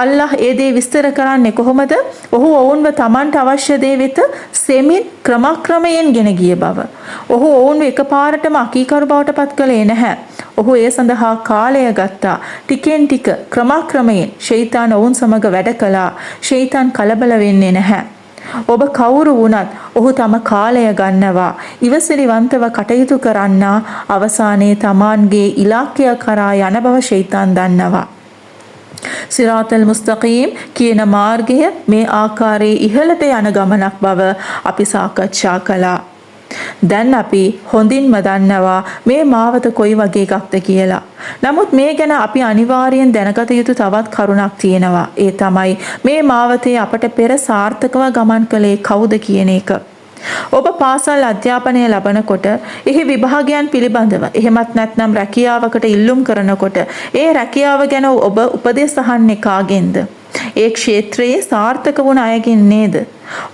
අල්ලාහ් ඒ දේ විස්තර කරන්නේ කොහොමද? ඔහු ඔවුන්ව Tamanට අවශ්‍ය දේ වෙත සෙමින් ක්‍රමක්‍රමයෙන් ගෙන ගිය බව. ඔහු ඔවුන්ව එකපාරටම අකීකරු බවට පත් කළේ නැහැ. ඔහු ඒ සඳහා කාලය ගත්තා. ටිකෙන් ටික ක්‍රමක්‍රමයෙන් ෂයිතාන් ඔවුන් සමග වැඩ කළා. ෂයිතාන් කලබල වෙන්නේ නැහැ. ඔබ කවුරු වුණත් ඔහු තම කාලය ගන්නවා. ඉවසිලිවන්තව කටයුතු කරන්නා අවසානයේ Tamanගේ ඉලක්කය කරා යන බව ෂයිතාන් දන්නවා. සිරාතල් මුස්තකීම් කියන මාර්ගය මේ ආකාරයේ ඉහළට යන ගමනක් බව අපි සාකච්ඡා කළා. දැන් අපි හොඳින්ම දන්නවා මේ මාවත කොයි වගේ එකක්ද කියලා. නමුත් මේ ගැන අපි අනිවාර්යෙන් දැනගත යුතු තවත් කරුණක් තියෙනවා. ඒ තමයි මේ මාවතේ අපට පෙර සාර්ථකව ගමන් කළේ කවුද කියන එක. ඔබ පාසල් අධ්‍යාපනය ලබනකොට එහි විභාගයන් පිළිබඳව එහෙමත් නැත්නම් රැකියාවකට ඉල්ලුම් කරනකොට ඒ රැකියාව ගැන ඔබ උපදෙස් අහන්නේ කාගෙන්ද? ඒ ක්ෂේත්‍රයේ සාර්ථක වුණ අයගෙන් නේද?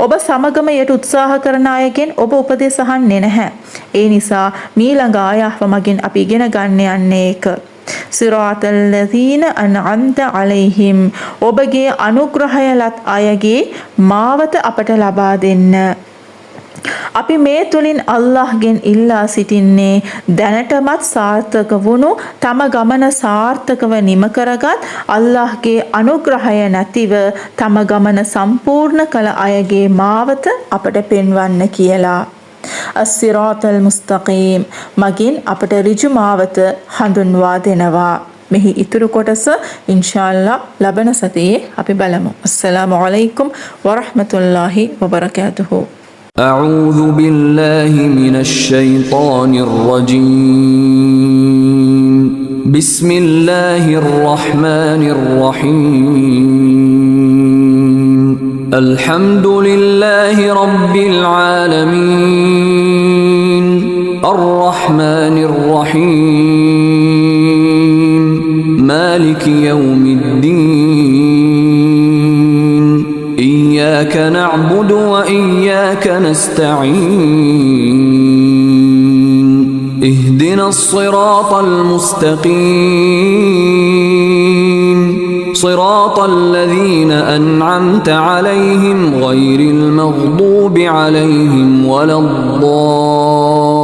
ඔබ සමගම යට උත්සාහ කරන අයගෙන් ඔබ උපදෙස් අහන්නේ නැහැ. ඒ නිසා මීළඟ ආයහව මගින් අපි ඉගෙන ගන්න යන්නේ ඒක. සිරාතල් ලදීන අන්අම්ත අලයිහිම්, ඔබගේ අනුග්‍රහය ලත් අයගේ මාවත අපට ලබා දෙන්න. අපි මේ තුලින් අල්ලාහ්ගෙන් ඉල්ලා සිටින්නේ දැනටමත් සාර්ථක වුණු තම ගමන සාර්ථකව නිම කරගත් අල්ලාහ්ගේ අනුග්‍රහය නැතිව තම ගමන සම්පූර්ණ කළ අයගේ මාවත අපට පෙන්වන්න කියලා. අස්-සිරාතල් මුස්තකීම් මගින් අපට ඍජු මාවත හඳුන්වා දෙනවා. මෙහි ඉතුරු කොටස ඉන්ෂාල්ලා ලබන සතියේ අපි බලමු. අස්සලාමු අලයිකුම් වරහ්මතුල්ලාහි වබරකාතුහු. أعوذ بالله من الشيطان الرجيم بسم الله الرحمن الرحيم الحمد لله رب العالمين الرحمن الرحيم مالك يوم الدين إياك نعبد وإياك نستعين اهدنا الصراط المستقيم صراط الذين أنعمت عليهم غير المغضوب عليهم ولا الضالين